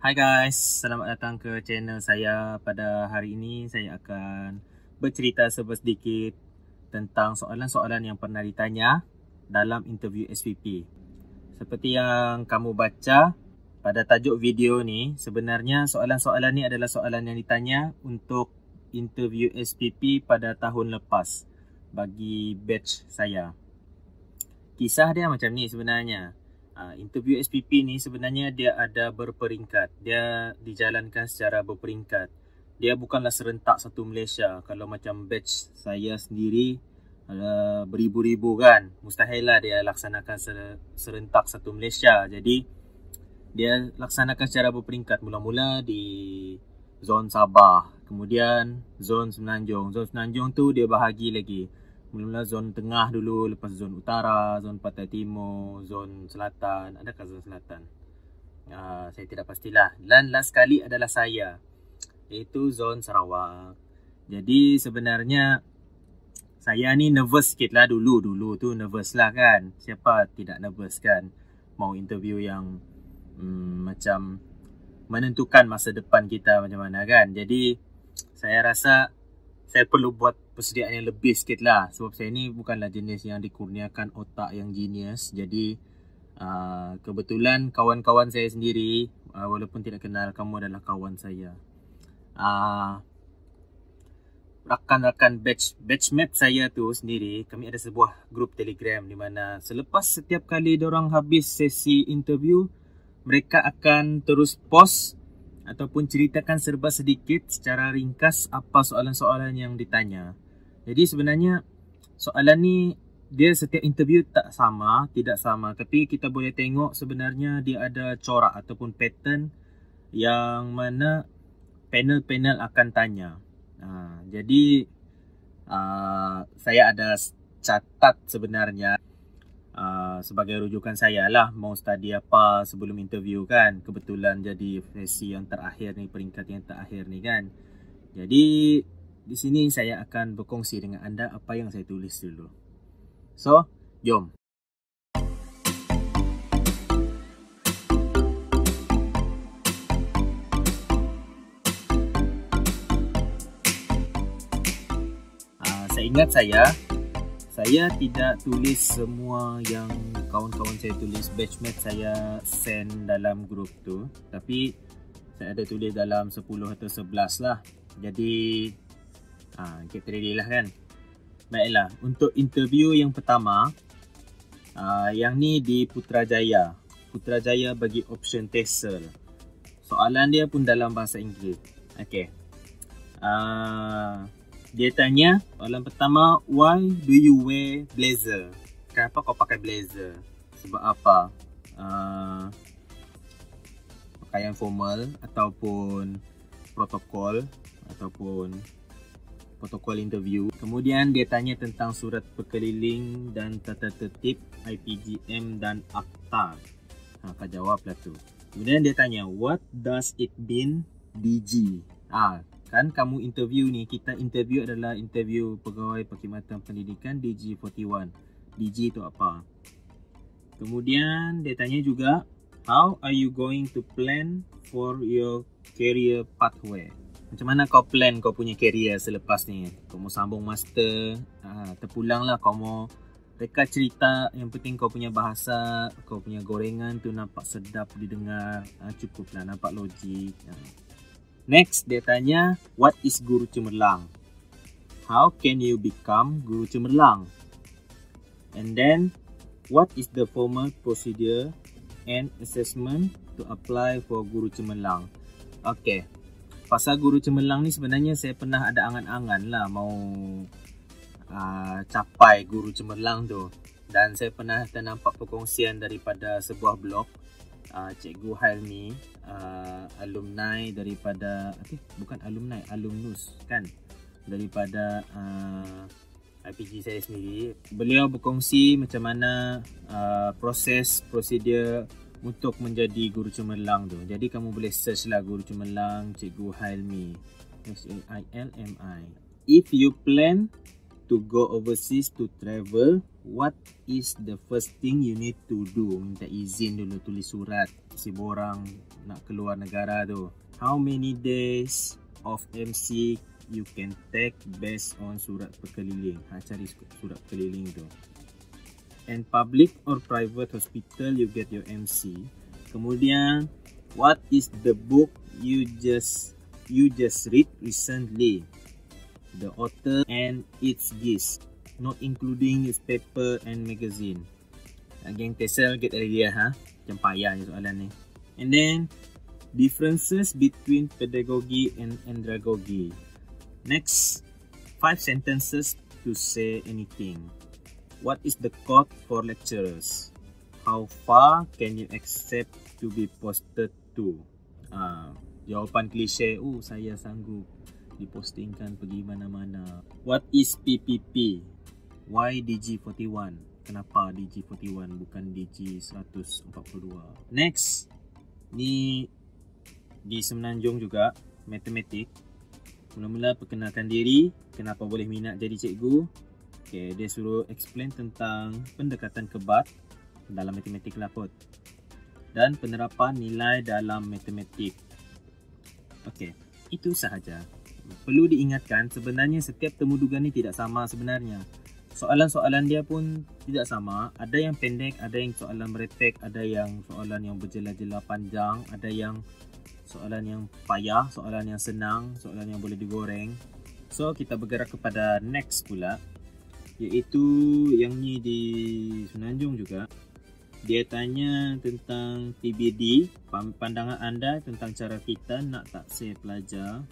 Hai guys, selamat datang ke channel saya. Pada hari ini saya akan bercerita sedikit tentang soalan-soalan yang pernah ditanya dalam interview SPP. Seperti yang kamu baca pada tajuk video ni, sebenarnya soalan-soalan ni adalah soalan yang ditanya untuk interview SPP pada tahun lepas bagi batch saya. Kisah dia macam ni sebenarnya. Interview SPP ni sebenarnya dia ada berperingkat. Dia dijalankan secara berperingkat. Dia bukanlah serentak satu Malaysia. Kalau macam batch saya sendiri beribu-ribu kan. Mustahil lah dia laksanakan serentak satu Malaysia. Jadi dia laksanakan secara berperingkat. Mula-mula di zon Sabah, kemudian zon Semenanjung. Zon Semenanjung tu dia bahagi lagi. Mula-mula zon tengah dulu, lepas zon utara, zon Pantai Timur, zon selatan. Adakah zon selatan? Saya tidak pastilah. Dan last kali adalah saya, iaitu zon Sarawak. Jadi sebenarnya saya ni nervous sikit lah dulu tu nervous lah kan. Siapa tidak nervous kan? Mau interview yang macam menentukan masa depan kita macam mana kan. Jadi saya rasa saya perlu buat persediaan yang lebih sikit lah. Sebab saya ni bukanlah jenis yang dikurniakan otak yang genius. Jadi kebetulan kawan-kawan saya sendiri, walaupun tidak kenal, kamu adalah kawan saya. Rakan-rakan batchmate saya tu sendiri, kami ada sebuah grup Telegram di mana selepas setiap kali diorang habis sesi interview, mereka akan terus post ataupun ceritakan serba sedikit secara ringkas apa soalan-soalan yang ditanya. Jadi sebenarnya soalan ni dia setiap interview tidak sama, tapi kita boleh tengok sebenarnya dia ada corak ataupun pattern yang mana panel-panel akan tanya. Jadi saya ada catat sebenarnya sebagai rujukan saya lah, mau study apa sebelum interview kan. Kebetulan jadi sesi yang terakhir ni, peringkat yang terakhir ni kan. Jadi di sini saya akan berkongsi dengan anda apa yang saya tulis dulu. So, jom. Seingat saya tidak tulis semua yang kawan-kawan saya tulis, batchmate saya send dalam grup tu. Tapi saya ada tulis dalam 10 atau 11 lah. Jadi get ready lah kan. Baiklah, untuk interview yang pertama, yang ni di Putrajaya. Putrajaya bagi option tester. Soalan dia pun dalam bahasa Inggeris. Okay. Dia tanya, soalan pertama, why do you wear blazer? Kenapa kau pakai blazer? Sebab apa? Pakaian formal ataupun protokol interview. Kemudian dia tanya tentang surat perkeliling dan tata tertib IPGM dan Akta. Kau jawablah tu. Kemudian dia tanya, what does it mean DG? Kan kamu interview ni, kita interview adalah interview pegawai perkhidmatan pendidikan DG41. DG tu apa? Kemudian dia tanya juga, how are you going to plan for your career pathway? Macam mana kau plan kau punya career selepas ni? Kau mau sambung master, terpulang lah kau mau reka cerita, yang penting kau punya bahasa, kau punya gorengan tu nampak sedap didengar, cukup lah, nampak logik. Next, dia tanya, what is guru cemerlang? How can you become guru cemerlang? And then, what is the formal procedure and assessment to apply for guru cemerlang? Okay, pasal guru cemerlang ni sebenarnya saya pernah ada angan-angan lah mau capai guru cemerlang tu. Dan saya pernah ternampak perkongsian daripada sebuah blog, Cikgu Hailmi, alumni daripada alumnus kan, daripada IPG saya sendiri. Beliau berkongsi macam mana prosedur untuk menjadi guru cemerlang tu. Jadi kamu boleh search lah guru cemerlang Cikgu Hailmi, Hailmi. If you plan to go overseas to travel, what is the first thing you need to do? Minta izin dulu, tulis surat si borang nak keluar negara tu. How many days of MC you can take based on surat perkeliling? Cari surat perkeliling tu. And public or private hospital you get your MC. Kemudian, what is the book you just read recently? The author and its gist, not including newspaper and magazine. Geng TESOL get idea Macam payah ni soalan ni. And then differences between pedagogy and andragogy. Next, 5 sentences to say anything. What is the code for lecturers? How far can you accept to be posted to? Jawapan klise, saya sanggup dipostingkan pergi mana-mana. What is PPP? Why DG41? Kenapa DG41 bukan DG142? Next, ni di Semenanjung juga, matematik. Mula-mula perkenalkan diri, kenapa boleh minat jadi cikgu. Okay, dia suruh explain tentang pendekatan kebat dalam matematik lah kot. Dan penerapan nilai dalam matematik. Okay, itu sahaja. Perlu diingatkan, sebenarnya setiap temuduga ni tidak sama sebenarnya. Soalan-soalan dia pun tidak sama. Ada yang pendek, ada yang soalan merepek, ada yang soalan yang berjela-jela panjang, ada yang soalan yang payah, soalan yang senang, soalan yang boleh digoreng. So, kita bergerak kepada next pula, iaitu yang ni di Semenanjung juga. Dia tanya tentang PBD, pandangan anda tentang cara kita nak taksir pelajar.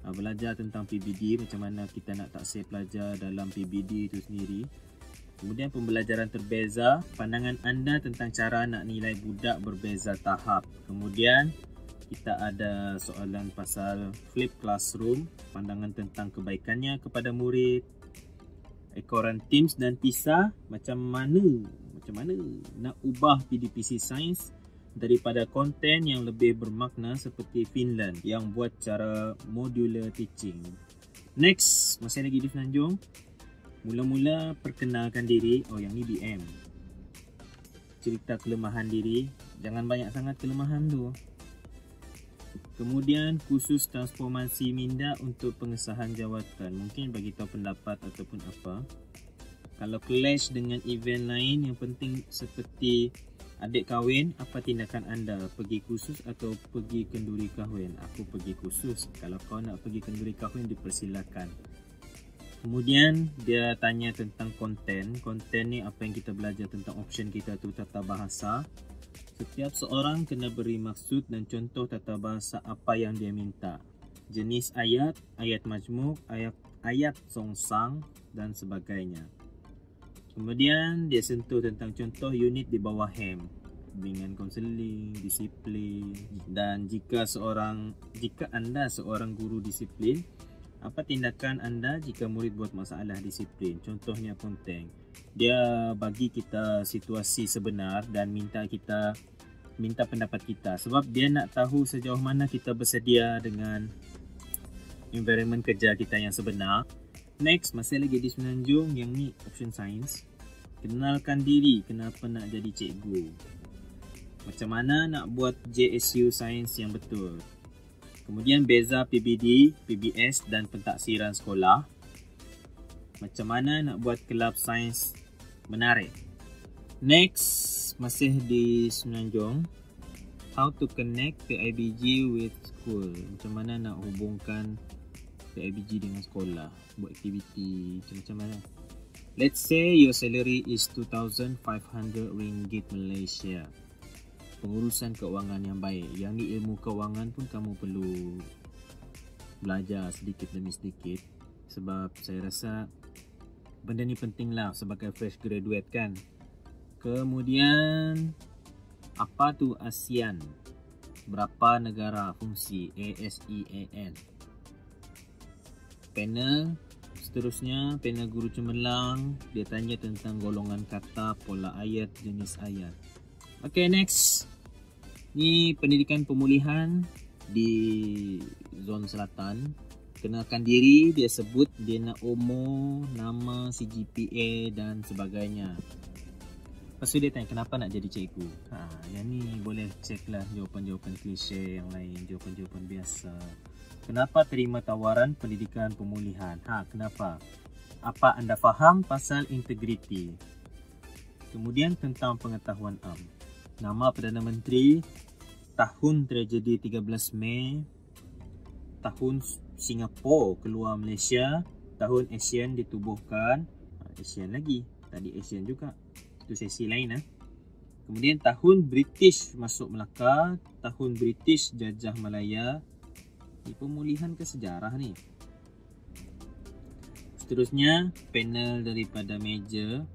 Belajar tentang PBD, macam mana kita nak taksir pelajar dalam PBD itu sendiri. Kemudian pembelajaran terbeza, pandangan anda tentang cara nak nilai budak berbeza tahap. Kemudian kita ada soalan pasal flip classroom, pandangan tentang kebaikannya kepada murid. Ekoran TIMSS dan TISA, macam mana nak ubah PDPC Sains daripada konten yang lebih bermakna seperti Finland yang buat cara modular teaching. Next, masih lagi di Semenanjung. Mula-mula perkenalkan diri. Yang ni BM. Cerita kelemahan diri. Jangan banyak sangat kelemahan tu. Kemudian khusus transformasi minda untuk pengesahan jawatan. Mungkin bagi tahu pendapat ataupun apa. Kalau clash dengan event lain yang penting seperti adik kahwin, apa tindakan anda? Pergi kursus atau pergi kenduri kahwin? Aku pergi kursus. Kalau kau nak pergi kenduri kahwin, dipersilakan. Kemudian dia tanya tentang konten. Konten ni apa yang kita belajar tentang option kita tu, tata bahasa. Setiap seorang kena beri maksud dan contoh tata bahasa apa yang dia minta. Jenis ayat, ayat majmuk, ayat songsang dan sebagainya. Kemudian dia sentuh tentang contoh unit di bawah HAM, bimbingan konseling, disiplin. Dan jika anda seorang guru disiplin, apa tindakan anda jika murid buat masalah disiplin? Contohnya penting. Dia bagi kita situasi sebenar dan minta pendapat kita, sebab dia nak tahu sejauh mana kita bersedia dengan environment kerja kita yang sebenar. Next, masih lagi di Semenanjung, yang ni option science. Kenalkan diri, kenapa nak jadi cikgu. Macam mana nak buat JSU Science yang betul. Kemudian beza PBD, PBS dan pentaksiran sekolah. Macam mana nak buat kelab sains menarik. Next, masih di Semenanjung. How to connect PIBG with school. Macam mana nak hubungkan PIBG dengan sekolah, buat aktiviti macam mana. Let's say your salary is 2,500 ringgit Malaysia. Pengurusan keuangan yang baik. Yang ni ilmu keuangan pun kamu perlu belajar sedikit demi sedikit. Sebab saya rasa benda ni penting lah sebagai fresh graduate kan. Kemudian apa tu ASEAN? Berapa negara fungsi ASEAN? Panel seterusnya, panel guru cemerlang. Dia tanya tentang golongan kata, pola ayat, jenis ayat. Okay, next. Ni pendidikan pemulihan di zon selatan. Kenalkan diri, dia sebut dia nak umur, nama, CGPA dan sebagainya. Lepas tu dia tanya kenapa nak jadi cikgu. Yang ni boleh cek lah jawapan-jawapan klise yang lain, jawapan-jawapan biasa. Kenapa terima tawaran pendidikan pemulihan? Kenapa? Apa anda faham pasal integriti? Kemudian tentang pengetahuan am. Nama Perdana Menteri, tahun tragedi 13 Mei, tahun Singapura keluar Malaysia, tahun ASEAN ditubuhkan. ASEAN lagi, tadi ASEAN juga. Itu sesi lain. Kemudian tahun British masuk Melaka, tahun British jajah Malaya. Ini pemulihan ke sejarah ni. Seterusnya, panel daripada meja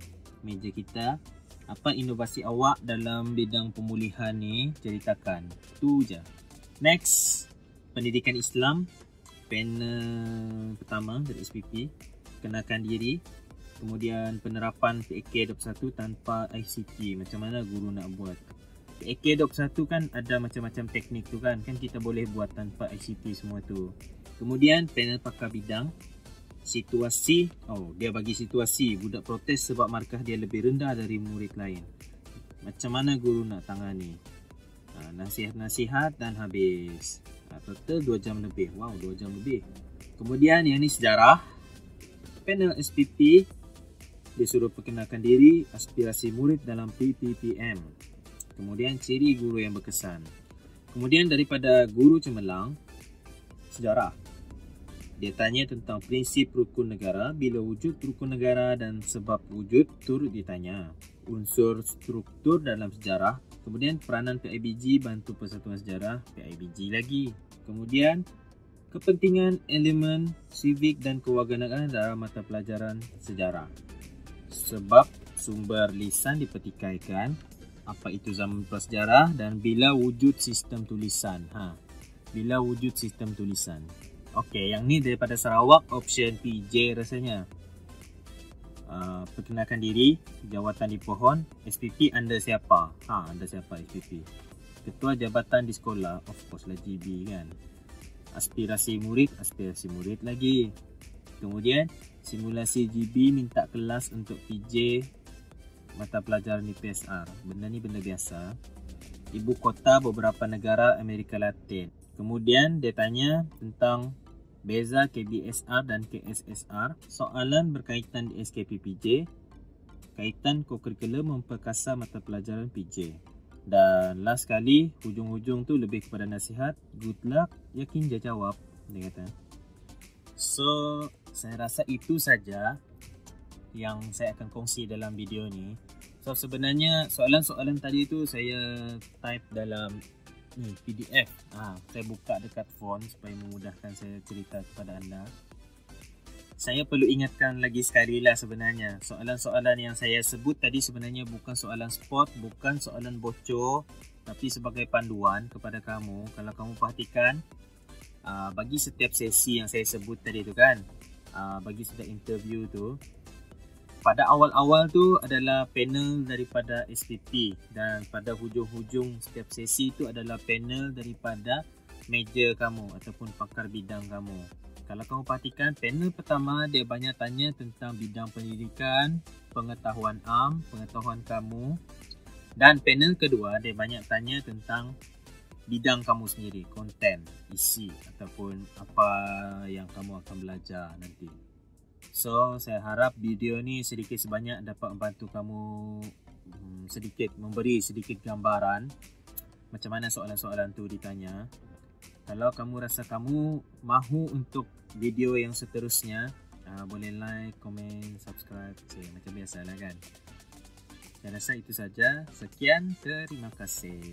kita. Apa inovasi awak dalam bidang pemulihan ni? Ceritakan. Itu je. Next, pendidikan Islam. Panel pertama dari SPP. Kenalkan diri. Kemudian penerapan PAK 21 tanpa ICT. Macam mana guru nak buat? PAK 21 kan ada macam-macam teknik tu kan. Kan kita boleh buat tanpa ICT semua tu. Kemudian panel pakar bidang. Situasi. Dia bagi situasi. Budak protes sebab markah dia lebih rendah dari murid lain. Macam mana guru nak tangani? Nasihat-nasihat dan habis. Total 2 jam lebih. 2 jam lebih. Kemudian yang ni sejarah. Panel SPP. Dia suruh perkenalkan diri, aspirasi murid dalam PPPM. Kemudian ciri guru yang berkesan. Kemudian daripada guru cemerlang, sejarah. Dia tanya tentang prinsip rukun negara, bila wujud rukun negara dan sebab wujud turut ditanya. Unsur struktur dalam sejarah. Kemudian peranan PIBG bantu persatuan sejarah, PIBG lagi. Kemudian kepentingan elemen civic dan kewarganegaraan dalam mata pelajaran sejarah. Sebab sumber lisan dipertikaikan, apa itu zaman prasejarah dan bila wujud sistem tulisan. Bila wujud sistem tulisan. Okey, yang ni daripada Sarawak, option PJ rasanya. Perkenalkan diri, jawatan di pohon, SPP anda siapa? Anda siapa SPP? Ketua jabatan di sekolah, of course lah GB kan. Aspirasi murid lagi. Kemudian simulasi GB minta kelas untuk PJ mata pelajaran di PSR. Benda ni benda biasa. Ibu kota beberapa negara Amerika Latin. Kemudian dia tanya tentang beza KBSR dan KSSR. Soalan berkaitan di SKPPJ. Kaitan kokurikulum memperkasa mata pelajaran PJ. Dan last kali, hujung-hujung tu lebih kepada nasihat. Good luck, yakin dia jawab. Dia kata. So, saya rasa itu saja yang saya akan kongsi dalam video ni. So, sebenarnya soalan-soalan tadi tu saya type dalam PDF. Saya buka dekat phone supaya memudahkan saya cerita kepada anda. Saya perlu ingatkan lagi sekali lah sebenarnya. Soalan-soalan yang saya sebut tadi sebenarnya bukan soalan spot, bukan soalan bocor. Tapi sebagai panduan kepada kamu. Kalau kamu perhatikan, bagi setiap sesi yang saya sebut tadi tu kan, bagi setiap interview tu, pada awal-awal tu adalah panel daripada SPP dan pada hujung-hujung setiap sesi tu adalah panel daripada meja kamu ataupun pakar bidang kamu. Kalau kamu perhatikan, panel pertama dia banyak tanya tentang bidang pendidikan, pengetahuan am, pengetahuan kamu, dan panel kedua dia banyak tanya tentang bidang kamu sendiri, konten, isi ataupun apa yang kamu akan belajar nanti. So, saya harap video ni sedikit sebanyak dapat membantu kamu memberi sedikit gambaran macam mana soalan-soalan tu ditanya. Kalau kamu rasa kamu mahu untuk video yang seterusnya, boleh like, komen, subscribe, macam biasalah kan. Saya rasa itu saja. Sekian, terima kasih.